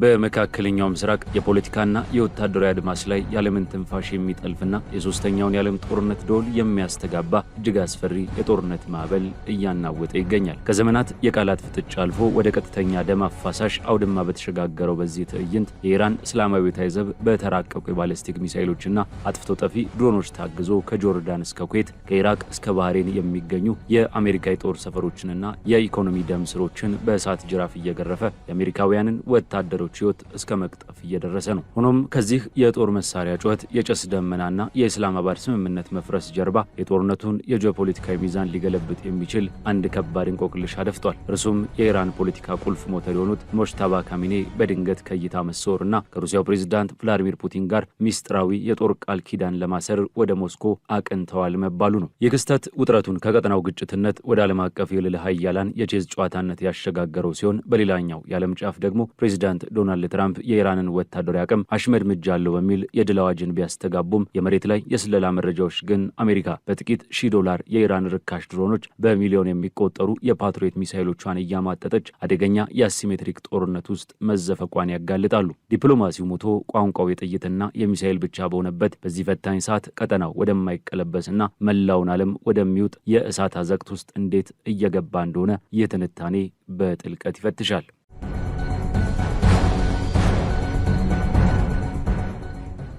በመካከለኛው ምስራቅ የፖለቲካና የወታደራዊ አድማስ ላይ ያለምን ትንፋሽ የሚጠልፍና የሶስተኛውን የዓለም ጦርነት ደወል የሚያስተጋባ እጅግ አስፈሪ የጦርነት ማዕበል እያናወጠ ይገኛል። ከዘመናት የቃላት ፍጥጫ አልፎ ወደ ቀጥተኛ ደም አፋሳሽ አውድማ በተሸጋገረው በዚህ ትዕይንት የኢራን እስላማዊ አብዮታዊ ዘብ በተራቀቁ የባለስቲክ ሚሳኤሎችና አጥፍቶ ጠፊ ድሮኖች ታግዞ ከጆርዳን እስከ ኩዌት ከኢራቅ እስከ ባህሬን የሚገኙ የአሜሪካ የጦር ሰፈሮችንና የኢኮኖሚ ደም ስሮችን በእሳት ጅራፍ እየገረፈ የአሜሪካውያንን ወታደሮች ሕይወት እስከ መቅጠፍ እየደረሰ ነው። ሆኖም ከዚህ የጦር መሳሪያ ጩኸት፣ የጭስ ደመናና የኢስላማባድ ስምምነት መፍረስ ጀርባ የጦርነቱን የጂኦፖለቲካዊ ሚዛን ሊገለብጥ የሚችል አንድ ከባድ እንቆቅልሽ አደፍጧል። እርሱም የኢራን ፖለቲካ ቁልፍ ሞተር የሆኑት ሞጅታባ ካሚኔ በድንገት ከእይታ መሰወርና ከሩሲያው ፕሬዝዳንት ቭላዲሚር ፑቲን ጋር ሚስጥራዊ የጦር ቃል ኪዳን ለማሰር ወደ ሞስኮ አቅንተዋል መባሉ ነው። ይህ ክስተት ውጥረቱን ከቀጠናው ግጭትነት ወደ ዓለም አቀፍ የልዕለ ኃያላን የቼዝ ጨዋታነት ያሸጋገረው ሲሆን፣ በሌላኛው የዓለም ጫፍ ደግሞ ፕሬዝዳንት ዶናልድ ትራምፕ የኢራንን ወታደራዊ አቅም አሽመድምጃለሁ በሚል የድል አዋጅን ቢያስተጋቡም የመሬት ላይ የስለላ መረጃዎች ግን አሜሪካ በጥቂት $1000 የኢራን ርካሽ ድሮኖች በሚሊዮን የሚቆጠሩ የፓትሪዮት ሚሳይሎቿን እያማጠጠች አደገኛ የአሲሜትሪክ ጦርነት ውስጥ መዘፈቋን ያጋልጣሉ። ዲፕሎማሲው ሞቶ ቋንቋው የጥይትና የሚሳይል ብቻ በሆነበት በዚህ ፈታኝ ሰዓት ቀጠናው ወደማይቀለበስና መላውን ዓለም ወደሚውጥ የእሳት አዘቅት ውስጥ እንዴት እየገባ እንደሆነ ይህ ትንታኔ በጥልቀት ይፈትሻል።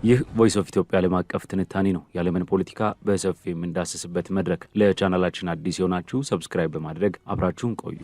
ይህ ቮይስ ኦፍ ኢትዮጵያ ዓለም አቀፍ ትንታኔ ነው። የዓለምን ፖለቲካ በሰፊው የምንዳስስበት መድረክ። ለቻናላችን አዲስ የሆናችሁ ሰብስክራይብ በማድረግ አብራችሁን ቆዩ።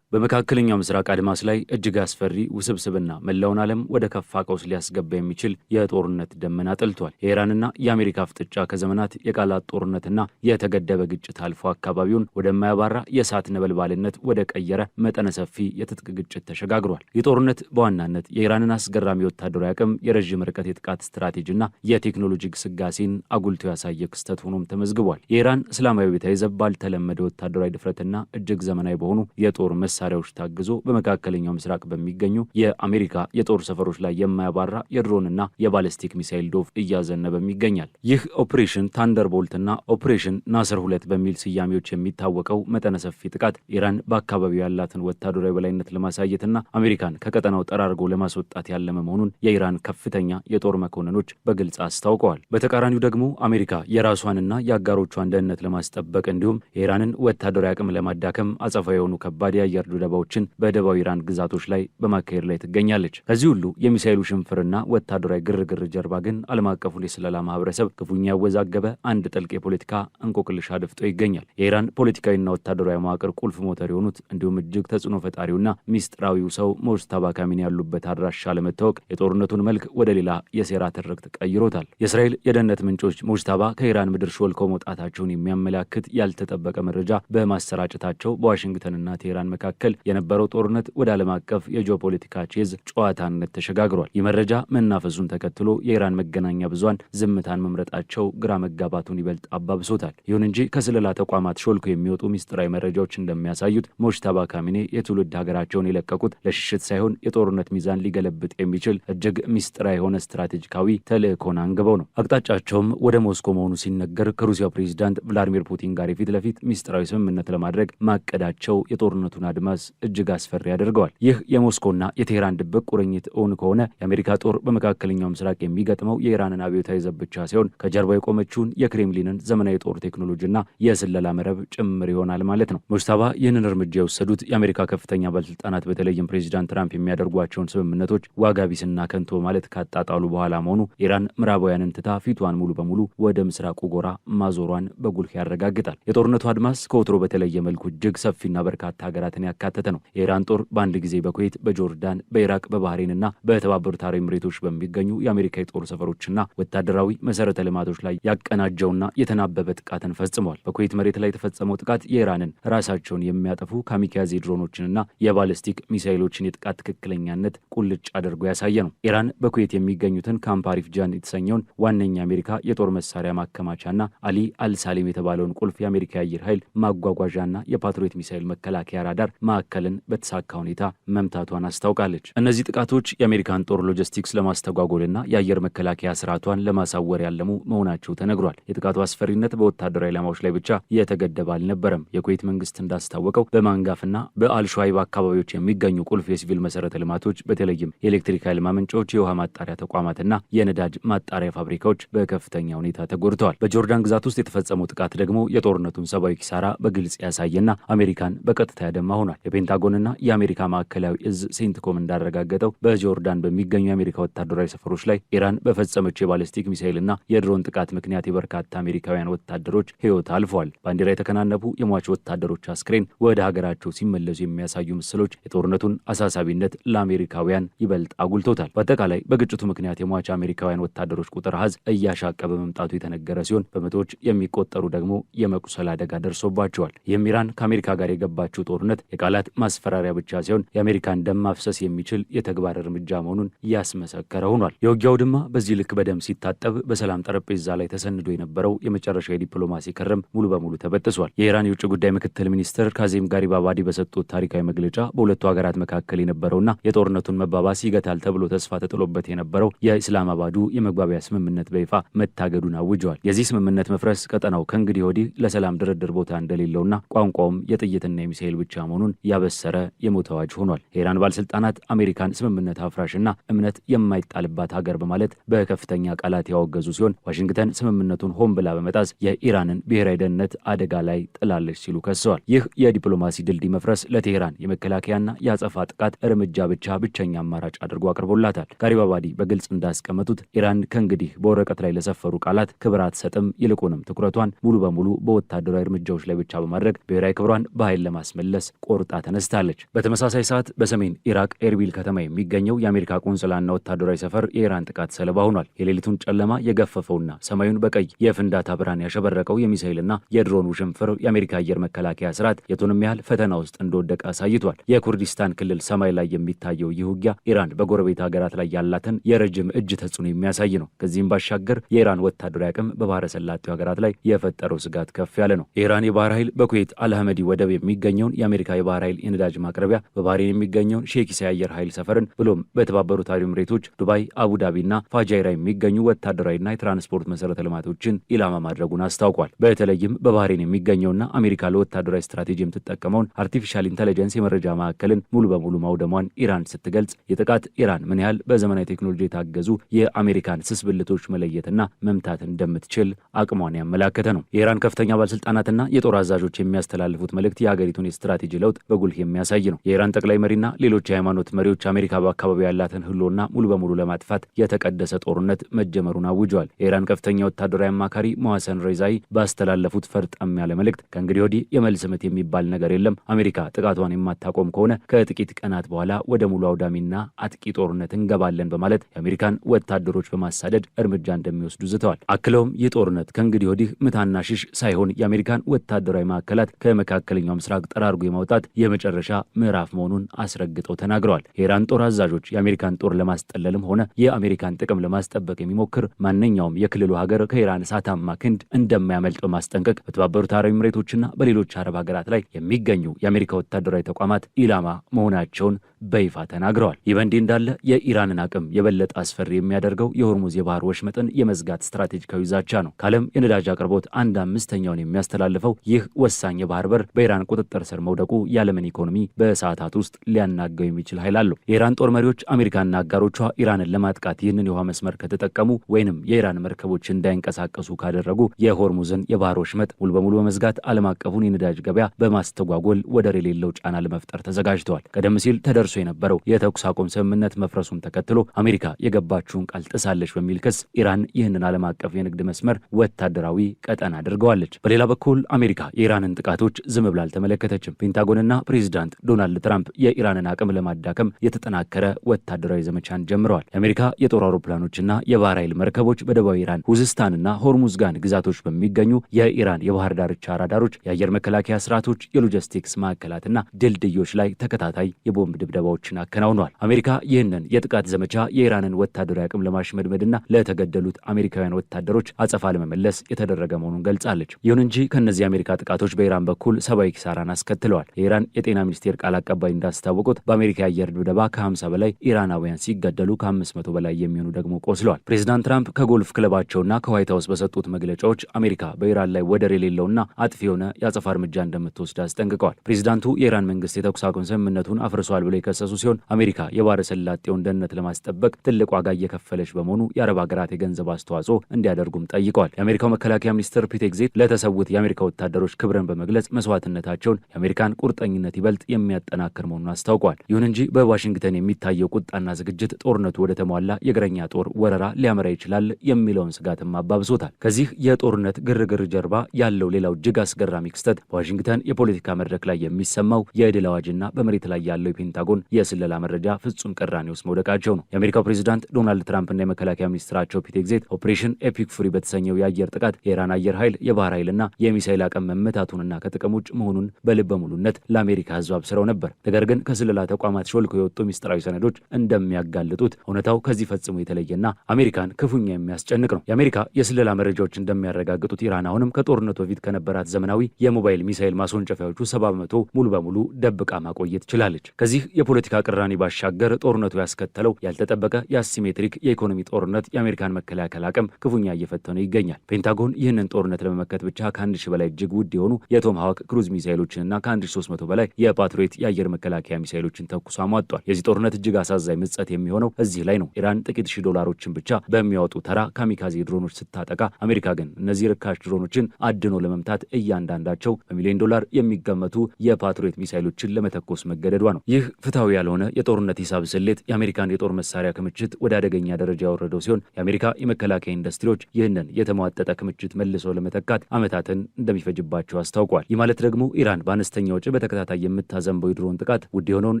በመካከለኛው ምስራቅ አድማስ ላይ እጅግ አስፈሪ ውስብስብና መላውን ዓለም ወደ ከፋ ቀውስ ሊያስገባ የሚችል የጦርነት ደመና ጠልቷል። የኢራንና የአሜሪካ ፍጥጫ ከዘመናት የቃላት ጦርነትና የተገደበ ግጭት አልፎ አካባቢውን ወደማያባራ የእሳት ነበልባልነት ወደ ቀየረ መጠነ ሰፊ የትጥቅ ግጭት ተሸጋግሯል። ይህ ጦርነት በዋናነት የኢራንን አስገራሚ ወታደራዊ አቅም፣ የረዥም ርቀት የጥቃት ስትራቴጂና የቴክኖሎጂ ግስጋሴን አጉልቶ ያሳየ ክስተት ሆኖም ተመዝግቧል። የኢራን እስላማዊ አብዮታዊ ዘብ ባልተለመደ ወታደራዊ ድፍረትና እጅግ ዘመናዊ በሆኑ የጦር መሳሪያዎች ታግዞ በመካከለኛው ምስራቅ በሚገኙ የአሜሪካ የጦር ሰፈሮች ላይ የማያባራ የድሮንና የባለስቲክ ሚሳይል ዶፍ እያዘነበም ይገኛል። ይህ ኦፕሬሽን ታንደርቦልትና ኦፕሬሽን ናስር 2 በሚል ስያሜዎች የሚታወቀው መጠነ ሰፊ ጥቃት ኢራን በአካባቢው ያላትን ወታደራዊ በላይነት ለማሳየትና አሜሪካን ከቀጠናው ጠራርጎ ለማስወጣት ያለመ መሆኑን የኢራን ከፍተኛ የጦር መኮንኖች በግልጽ አስታውቀዋል። በተቃራኒው ደግሞ አሜሪካ የራሷንና የአጋሮቿን ደህንነት ለማስጠበቅ እንዲሁም የኢራንን ወታደራዊ አቅም ለማዳከም አጸፋ የሆኑ ከባድ የአየር ድብደባዎችን በደቡብ ኢራን ግዛቶች ላይ በማካሄድ ላይ ትገኛለች። ከዚህ ሁሉ የሚሳኤሉ ሽንፍርና ወታደራዊ ግርግር ጀርባ ግን ዓለም አቀፉን የስለላ ማህበረሰብ ክፉኛ ያወዛገበ አንድ ጥልቅ የፖለቲካ እንቆቅልሽ አድፍጦ ይገኛል። የኢራን ፖለቲካዊና ወታደራዊ መዋቅር ቁልፍ ሞተር የሆኑት እንዲሁም እጅግ ተጽዕኖ ፈጣሪውና ሚስጥራዊው ሰው ሞጅታባ ካሚኔ ያሉበት አድራሻ ለመታወቅ የጦርነቱን መልክ ወደ ሌላ የሴራ ትርክት ቀይሮታል። የእስራኤል የደህንነት ምንጮች ሞጅታባ ከኢራን ምድር ሾልከው መውጣታቸውን የሚያመላክት ያልተጠበቀ መረጃ በማሰራጨታቸው በዋሽንግተንና ቴህራን መካከል የነበረው ጦርነት ወደ ዓለም አቀፍ የጂኦፖለቲካ ቼዝ ጨዋታነት ተሸጋግሯል። ይህ መረጃ መናፈሱን ተከትሎ የኢራን መገናኛ ብዙሃን ዝምታን መምረጣቸው ግራ መጋባቱን ይበልጥ አባብሶታል። ይሁን እንጂ ከስለላ ተቋማት ሾልኮ የሚወጡ ሚስጥራዊ መረጃዎች እንደሚያሳዩት ሞጅታባ ካሚኔ የትውልድ ሀገራቸውን የለቀቁት ለሽሽት ሳይሆን የጦርነት ሚዛን ሊገለብጥ የሚችል እጅግ ሚስጥራዊ የሆነ ስትራቴጂካዊ ተልዕኮን አንግበው ነው። አቅጣጫቸውም ወደ ሞስኮ መሆኑ ሲነገር ከሩሲያው ፕሬዝዳንት ቭላዲሚር ፑቲን ጋር የፊት ለፊት ሚስጥራዊ ስምምነት ለማድረግ ማቀዳቸው የጦርነቱን አድማስ እጅግ አስፈሪ ያደርገዋል። ይህ የሞስኮና የቴህራን ድብቅ ቁርኝት እውን ከሆነ የአሜሪካ ጦር በመካከለኛው ምስራቅ የሚገጥመው የኢራንን አብዮታዊ ዘብ ብቻ ሳይሆን ከጀርባ የቆመችውን የክሬምሊንን ዘመናዊ የጦር ቴክኖሎጂና የስለላ መረብ ጭምር ይሆናል ማለት ነው። ሞጅታባ ይህንን እርምጃ የወሰዱት የአሜሪካ ከፍተኛ ባለስልጣናት በተለይም ፕሬዚዳንት ትራምፕ የሚያደርጓቸውን ስምምነቶች ዋጋ ቢስና ከንቶ ማለት ካጣጣሉ በኋላ መሆኑ ኢራን ምዕራባውያንን ትታ ፊቷን ሙሉ በሙሉ ወደ ምስራቁ ጎራ ማዞሯን በጉልህ ያረጋግጣል። የጦርነቱ አድማስ ከወትሮ በተለየ መልኩ እጅግ ሰፊና በርካታ ሀገራትን ያካተተ ነው። የኢራን ጦር በአንድ ጊዜ በኩዌት፣ በጆርዳን፣ በኢራቅ፣ በባህሬንና በተባበሩት አረብ ኤሚሬቶች በሚገኙ የአሜሪካ የጦር ሰፈሮችና ወታደራዊ መሰረተ ልማቶች ላይ ያቀናጀውና የተናበበ ጥቃትን ፈጽመዋል። በኩዌት መሬት ላይ የተፈጸመው ጥቃት የኢራንን ራሳቸውን የሚያጠፉ ካሚካዜ ድሮኖችንና የባለስቲክ ሚሳይሎችን የጥቃት ትክክለኛነት ቁልጭ አድርጎ ያሳየ ነው። ኢራን በኩዌት የሚገኙትን ካምፕ አሪፍ ጃን የተሰኘውን ዋነኛ የአሜሪካ የጦር መሳሪያ ማከማቻና አሊ አልሳሌም የተባለውን ቁልፍ የአሜሪካ የአየር ኃይል ማጓጓዣና የፓትሪዮት ሚሳይል መከላከያ ራዳር ማዕከልን በተሳካ ሁኔታ መምታቷን አስታውቃለች። እነዚህ ጥቃቶች የአሜሪካን ጦር ሎጂስቲክስ ለማስተጓጎልና የአየር መከላከያ ስርዓቷን ለማሳወር ያለሙ መሆናቸው ተነግሯል። የጥቃቱ አስፈሪነት በወታደራዊ ኢላማዎች ላይ ብቻ የተገደበ አልነበረም። የኩዌት መንግስት እንዳስታወቀው በማንጋፍና በአልሸዋይብ አካባቢዎች የሚገኙ ቁልፍ የሲቪል መሰረተ ልማቶች በተለይም የኤሌክትሪክ ኃይል ማመንጫዎች፣ የውሃ ማጣሪያ ተቋማትና የነዳጅ ማጣሪያ ፋብሪካዎች በከፍተኛ ሁኔታ ተጎድተዋል። በጆርዳን ግዛት ውስጥ የተፈጸመው ጥቃት ደግሞ የጦርነቱን ሰብአዊ ኪሳራ በግልጽ ያሳየና አሜሪካን በቀጥታ ያደማ ሆኗል። የፔንታጎንና የአሜሪካ ማዕከላዊ እዝ ሴንትኮም እንዳረጋገጠው በጆርዳን በሚገኙ የአሜሪካ ወታደራዊ ሰፈሮች ላይ ኢራን በፈጸመችው የባሊስቲክ ሚሳኤልና የድሮን ጥቃት ምክንያት የበርካታ አሜሪካውያን ወታደሮች ሕይወት አልፈዋል። ባንዲራ የተከናነቡ የሟች ወታደሮች አስክሬን ወደ ሀገራቸው ሲመለሱ የሚያሳዩ ምስሎች የጦርነቱን አሳሳቢነት ለአሜሪካውያን ይበልጥ አጉልቶታል። በአጠቃላይ በግጭቱ ምክንያት የሟች አሜሪካውያን ወታደሮች ቁጥር አሃዝ እያሻቀበ መምጣቱ የተነገረ ሲሆን በመቶዎች የሚቆጠሩ ደግሞ የመቁሰል አደጋ ደርሶባቸዋል። ይህም ኢራን ከአሜሪካ ጋር የገባችው ጦርነት የቃላት ማስፈራሪያ ብቻ ሳይሆን የአሜሪካን ደም ማፍሰስ የሚችል የተግባር እርምጃ መሆኑን እያስመሰከረ ሆኗል። የውጊያው ድማ በዚህ ልክ በደም ሲታጠብ በሰላም ጠረጴዛ ላይ ተሰንዶ የነበረው የመጨረሻ የዲፕሎማሲ ክርም ሙሉ በሙሉ ተበጥሷል። የኢራን የውጭ ጉዳይ ምክትል ሚኒስትር ካዚም ጋሪባባዲ በሰጡት ታሪካዊ መግለጫ በሁለቱ ሀገራት መካከል የነበረውና የጦርነቱን መባባስ ይገታል ተብሎ ተስፋ ተጥሎበት የነበረው የኢስላማባዱ የመግባቢያ ስምምነት በይፋ መታገዱን አውጀዋል። የዚህ ስምምነት መፍረስ ቀጠናው ከእንግዲህ ወዲህ ለሰላም ድርድር ቦታ እንደሌለውና ቋንቋውም የጥይትና የሚሳኤል ብቻ መሆኑን ያበሰረ የሞት አዋጅ ሆኗል። የኢራን ባለስልጣናት አሜሪካን ስምምነት አፍራሽና እምነት የማይጣልባት ሀገር በማለት በከፍተኛ ቃላት ያወገዙ ሲሆን ዋሽንግተን ስምምነቱን ሆን ብላ በመጣስ የኢራንን ብሔራዊ ደህንነት አደጋ ላይ ጥላለች ሲሉ ከሰዋል። ይህ የዲፕሎማሲ ድልድይ መፍረስ ለቴሄራን የመከላከያና የአጸፋ ጥቃት እርምጃ ብቸኛ አማራጭ አድርጎ አቅርቦላታል። ጋሪባባዲ በግልጽ እንዳስቀመጡት ኢራን ከእንግዲህ በወረቀት ላይ ለሰፈሩ ቃላት ክብር አትሰጥም፣ ይልቁንም ትኩረቷን ሙሉ በሙሉ በወታደራዊ እርምጃዎች ላይ ብቻ በማድረግ ብሔራዊ ክብሯን በኃይል ለማስመለስ ቆርጣ ተነስታለች። በተመሳሳይ ሰዓት በሰሜን ኢራቅ ኤርቢል ከተማ የሚገኘው የአሜሪካ ቆንስላና ወታደራዊ ሰፈር የኢራን ጥቃት ሰለባ ሆኗል። የሌሊቱን ጨለማ የገፈፈውና ሰማዩን በቀይ የፍንዳታ ብርሃን ያሸበረቀው የሚሳኤልና የድሮን ውሽንፍር የአሜሪካ አየር መከላከያ ስርዓት የቱንም ያህል ፈተና ውስጥ እንደወደቀ አሳይቷል። የኩርዲስታን ክልል ሰማይ ላይ የሚታየው ይህ ውጊያ ኢራን በጎረቤት ሀገራት ላይ ያላትን የረጅም እጅ ተጽዕኖ የሚያሳይ ነው። ከዚህም ባሻገር የኢራን ወታደራዊ አቅም በባህረ ሰላጤው ሀገራት ላይ የፈጠረው ስጋት ከፍ ያለ ነው። የኢራን የባህር ኃይል በኩዌት አልሐመዲ ወደብ የሚገኘውን የአሜሪካ የባህር ኃይል የነዳጅ ማቅረቢያ፣ በባህሬን የሚገኘውን ሼክ የአየር ኃይል ሰፈርን ብሎም በተባበሩት አረብ ኤሚሬቶች ዱባይ፣ አቡዳቢና ፋጃይራ የሚገኙ ወታደራዊና የትራንስፖርት መሰረተ ልማቶችን ኢላማ ማድረጉን አስታውቋል። በተለይም በባህሬን የሚገኘውና አሜሪካ ለወታደራዊ ስትራቴጂ የምትጠቀመውን አርቲፊሻል ኢንተለጀንስ የመረጃ ማዕከልን ሙሉ በሙሉ ማውደሟን ኢራን ስትገልጽ የጥቃት ኢራን ምን ያህል በዘመናዊ ቴክኖሎጂ የታገዙ የአሜሪካን ስስ ብልቶች መለየትና መምታት እንደምትችል አቅሟን ያመላከተ ነው። የኢራን ከፍተኛ ባለስልጣናትና የጦር አዛዦች የሚያስተላልፉት መልእክት የሀገሪቱን የስትራቴጂ ለውጥ በጉልህ የሚያሳይ ነው። የኢራን ጠቅላይ መሪና ሌሎች የሃይማኖት መሪዎች አሜሪካ በአካባቢው ያላትን ህልውና ሙሉ በሙሉ ለማጥፋት የተቀደሰ ጦርነት መጀመሩን አውጀዋል። የኢራን ከፍተኛ ወታደራዊ አማካሪ መዋሰን ሬዛይ ባስተላለፉት ፈርጠም ያለ መልእክት ከእንግዲህ ወዲህ የመልስ ምት የሚባል ነገር የለም፣ አሜሪካ ጥቃቷን የማታቆም ከሆነ ከጥቂት ቀናት በኋላ ወደ ሙሉ አውዳሚና አጥቂ ጦርነት እንገባለን በማለት የአሜሪካን ወታደሮች በማሳደድ እርምጃ እንደሚወስዱ ዝተዋል። አክለውም ይህ ጦርነት ከእንግዲህ ወዲህ ምታና ሽሽ ሳይሆን የአሜሪካን ወታደራዊ ማዕከላት ከመካከለኛው ምስራቅ ጠራርጎ የማውጣት የመጨረሻ ምዕራፍ መሆኑን አስረግጠው ተናግረዋል። የኢራን ጦር አዛዦች የአሜሪካን ጦር ለማስጠለልም ሆነ የአሜሪካን ጥቅም ለማስጠበቅ የሚሞክር ማንኛውም የክልሉ ሀገር ከኢራን እሳታማ ክንድ እንደማያመልጥ በማስጠንቀቅ በተባበሩት አረብ ኤሚሬቶችና በሌሎች አረብ ሀገራት ላይ የሚገኙ የአሜሪካ ወታደራዊ ተቋማት ኢላማ መሆናቸውን በይፋ ተናግረዋል። ይህ በእንዲህ እንዳለ የኢራንን አቅም የበለጠ አስፈሪ የሚያደርገው የሆርሙዝ የባህር ወሽመጥን የመዝጋት ስትራቴጂካዊ ዛቻ ነው። ከዓለም የነዳጅ አቅርቦት 1/5ኛውን የሚያስተላልፈው ይህ ወሳኝ የባህር በር በኢራን ቁጥጥር ስር መውደቁ የዓለምን ኢኮኖሚ በሰዓታት ውስጥ ሊያናገው የሚችል ኃይል አለው። የኢራን ጦር መሪዎች አሜሪካና አጋሮቿ ኢራንን ለማጥቃት ይህንን የውሃ መስመር ከተጠቀሙ ወይንም የኢራን መርከቦች እንዳይንቀሳቀሱ ካደረጉ የሆርሙዝን የባህር ወሽመጥ ሙሉ በሙሉ በመዝጋት ዓለም አቀፉን የነዳጅ ገበያ በማስተጓጎል ወደር የሌለው ጫና ለመፍጠር ተዘጋጅተዋል። ቀደም ሲል ተደርሶ የነበረው የተኩስ አቁም ስምምነት መፍረሱን ተከትሎ አሜሪካ የገባችውን ቃል ጥሳለች በሚል ክስ ኢራን ይህንን ዓለም አቀፍ የንግድ መስመር ወታደራዊ ቀጠና አድርገዋለች። በሌላ በኩል አሜሪካ የኢራንን ጥቃቶች ዝም ብላ አልተመለከተችም። ፔንታጎንና ፕሬዚዳንት ዶናልድ ትራምፕ የኢራንን አቅም ለማዳከም የተጠናከረ ወታደራዊ ዘመቻን ጀምረዋል። የአሜሪካ የጦር አውሮፕላኖችና የባህር ኃይል መርከቦች በደቡባዊ ኢራን ሁዝስታንና ሆርሙዝጋን ግዛቶች በሚገኙ የኢራን የባህር ዳርቻ ራዳሮች፣ የአየር መከላከያ ስርዓቶች፣ የሎጂስቲክስ ማዕከላትና ድልድዮች ላይ ተከታታይ የቦምብ ድብደባ ድብደባዎችን አከናውኗል። አሜሪካ ይህንን የጥቃት ዘመቻ የኢራንን ወታደራዊ አቅም ለማሽመድመድና ለተገደሉት አሜሪካውያን ወታደሮች አጸፋ ለመመለስ የተደረገ መሆኑን ገልጻለች። ይሁን እንጂ ከነዚህ የአሜሪካ ጥቃቶች በኢራን በኩል ሰብአዊ ኪሳራን አስከትለዋል። የኢራን የጤና ሚኒስቴር ቃል አቀባይ እንዳስታወቁት በአሜሪካ የአየር ድብደባ ከ50 በላይ ኢራናውያን ሲገደሉ ከ500 በላይ የሚሆኑ ደግሞ ቆስለዋል። ፕሬዚዳንት ትራምፕ ከጎልፍ ክለባቸውና ከዋይት ሀውስ በሰጡት መግለጫዎች አሜሪካ በኢራን ላይ ወደር የሌለውና አጥፊ የሆነ የአጸፋ እርምጃ እንደምትወስድ አስጠንቅቀዋል። ፕሬዚዳንቱ የኢራን መንግስት የተኩስ አቁም ስምምነቱን አፍርሷል ብለው የከሰሱ ሲሆን አሜሪካ የባህረ ሰላጤውን ደህንነት ለማስጠበቅ ትልቅ ዋጋ እየከፈለች በመሆኑ የአረብ ሀገራት የገንዘብ አስተዋጽኦ እንዲያደርጉም ጠይቀዋል። የአሜሪካው መከላከያ ሚኒስትር ፒት ሄግሴት ለተሰዉት የአሜሪካ ወታደሮች ክብርን በመግለጽ መስዋዕትነታቸውን የአሜሪካን ቁርጠኝነት ይበልጥ የሚያጠናክር መሆኑን አስታውቀዋል። ይሁን እንጂ በዋሽንግተን የሚታየው ቁጣና ዝግጅት ጦርነቱ ወደ ተሟላ የእግረኛ ጦር ወረራ ሊያመራ ይችላል የሚለውን ስጋትም አባብሶታል። ከዚህ የጦርነት ግርግር ጀርባ ያለው ሌላው እጅግ አስገራሚ ክስተት በዋሽንግተን የፖለቲካ መድረክ ላይ የሚሰማው የድል አዋጅና በመሬት ላይ ያለው የፔንታጎን የስለላ መረጃ ፍጹም ቅራኔ ውስጥ መውደቃቸው ነው። የአሜሪካው ፕሬዚዳንት ዶናልድ ትራምፕና የመከላከያ ሚኒስትራቸው ፒት ሄግሴት ኦፕሬሽን ኤፒክ ፉሪ በተሰኘው የአየር ጥቃት የኢራን አየር ኃይል የባህር ኃይልና የሚሳይል አቅም መመታቱንና ከጥቅም ውጭ መሆኑን በልበ ሙሉነት ለአሜሪካ ሕዝብ አብስረው ነበር። ነገር ግን ከስለላ ተቋማት ሾልኮ የወጡ ሚስጥራዊ ሰነዶች እንደሚያጋልጡት እውነታው ከዚህ ፈጽሞ የተለየና አሜሪካን ክፉኛ የሚያስጨንቅ ነው። የአሜሪካ የስለላ መረጃዎች እንደሚያረጋግጡት ኢራን አሁንም ከጦርነቱ በፊት ከነበራት ዘመናዊ የሞባይል ሚሳይል ማስወንጨፊያዎቹ 70% ሙሉ በሙሉ ደብቃ ማቆየት ችላለች። ከዚህ የፖለቲካ ቅራኔ ባሻገር ጦርነቱ ያስከተለው ያልተጠበቀ የአሲሜትሪክ የኢኮኖሚ ጦርነት የአሜሪካን መከላከል አቅም ክፉኛ እየፈተነ ይገኛል። ፔንታጎን ይህንን ጦርነት ለመመከት ብቻ ከ1000 በላይ እጅግ ውድ የሆኑ የቶም ሃዋክ ክሩዝ ሚሳይሎችንና ከ1300 በላይ የፓትሪዮት የአየር መከላከያ ሚሳይሎችን ተኩሶ አሟጧል። የዚህ ጦርነት እጅግ አሳዛኝ ምጸት የሚሆነው እዚህ ላይ ነው። ኢራን ጥቂት ሺህ ዶላሮችን ብቻ በሚያወጡ ተራ ካሚካዜ ድሮኖች ስታጠቃ፣ አሜሪካ ግን እነዚህ ርካሽ ድሮኖችን አድኖ ለመምታት እያንዳንዳቸው በሚሊዮን ዶላር የሚገመቱ የፓትሪዮት ሚሳይሎችን ለመተኮስ መገደዷ ነው። ይህ ፍትሐዊ ያልሆነ የጦርነት ሂሳብ ስሌት የአሜሪካን የጦር መሳሪያ ክምችት ወደ አደገኛ ደረጃ ያወረደው ሲሆን የአሜሪካ የመከላከያ ኢንዱስትሪዎች ይህንን የተሟጠጠ ክምችት መልሰው ለመተካት ዓመታትን እንደሚፈጅባቸው አስታውቋል። ይህ ማለት ደግሞ ኢራን በአነስተኛ ወጪ በተከታታይ የምታዘንበው የድሮን ጥቃት ውድ የሆነውን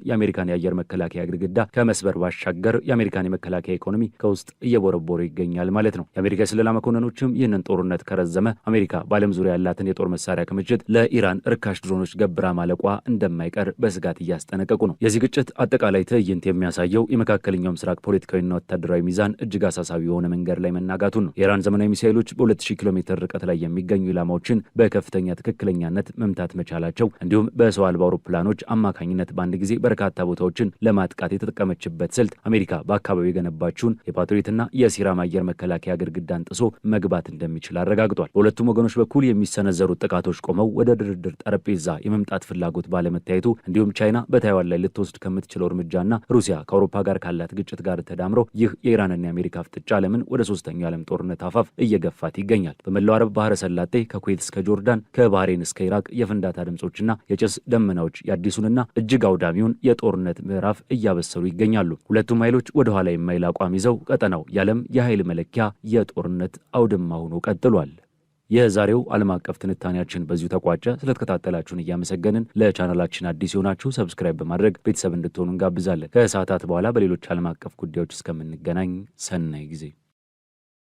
የአሜሪካን የአየር መከላከያ ግድግዳ ከመስበር ባሻገር የአሜሪካን የመከላከያ ኢኮኖሚ ከውስጥ እየቦረቦረ ይገኛል ማለት ነው። የአሜሪካ የስለላ መኮንኖችም ይህንን ጦርነት ከረዘመ አሜሪካ በዓለም ዙሪያ ያላትን የጦር መሳሪያ ክምችት ለኢራን ርካሽ ድሮኖች ገብራ ማለቋ እንደማይቀር በስጋት እያስጠነቀቁ ነው። የዚህ ግጭት አጠቃላይ ትዕይንት የሚያሳየው የመካከለኛው ምስራቅ ፖለቲካዊና ወታደራዊ ሚዛን እጅግ አሳሳቢ የሆነ መንገድ ላይ መናጋቱን ነው። የኢራን ዘመናዊ ሚሳይሎች በ2000 ኪሎ ሜትር ርቀት ላይ የሚገኙ ኢላማዎችን በከፍተኛ ትክክለኛነት መምታት መቻላቸው እንዲሁም በሰው አልባ አውሮፕላኖች አማካኝነት በአንድ ጊዜ በርካታ ቦታዎችን ለማጥቃት የተጠቀመችበት ስልት አሜሪካ በአካባቢው የገነባችውን የፓትሪዮትና የሲራም አየር መከላከያ ግድግዳን ጥሶ መግባት እንደሚችል አረጋግጧል። በሁለቱም ወገኖች በኩል የሚሰነዘሩት ጥቃቶች ቆመው ወደ ድርድር ጠረጴዛ የመምጣት ፍላጎት ባለመታየቱ እንዲሁም ቻይና በታይዋን ላይ ልትወስድ ከምትችለው እርምጃና ሩሲያ ከአውሮፓ ጋር ካላት ግጭት ጋር ተዳምሮ ይህ የኢራንና የአሜሪካ ፍጥጫ ዓለምን ወደ ሶስተኛው የዓለም ጦርነት አፋፍ እየገፋት ይገኛል። በመላው አረብ ባህረ ሰላጤ ከኩዌት እስከ ጆርዳን ከባህሬን እስከ ኢራቅ የፍንዳታ ድምጾችና የጭስ ደመናዎች የአዲሱንና እጅግ አውዳሚውን የጦርነት ምዕራፍ እያበሰሩ ይገኛሉ። ሁለቱም ኃይሎች ወደ ኋላ የማይል አቋም ይዘው ቀጠናው የዓለም የኃይል መለኪያ የጦርነት አውድማ ሆኖ ቀጥሏል። የዛሬው ዓለም አቀፍ ትንታኔያችን በዚሁ ተቋጨ። ስለተከታተላችሁን እያመሰገንን ለቻናላችን አዲስ የሆናችሁ ሰብስክራይብ በማድረግ ቤተሰብ እንድትሆኑ እንጋብዛለን። ከሰዓታት በኋላ በሌሎች ዓለም አቀፍ ጉዳዮች እስከምንገናኝ ሰናይ ጊዜ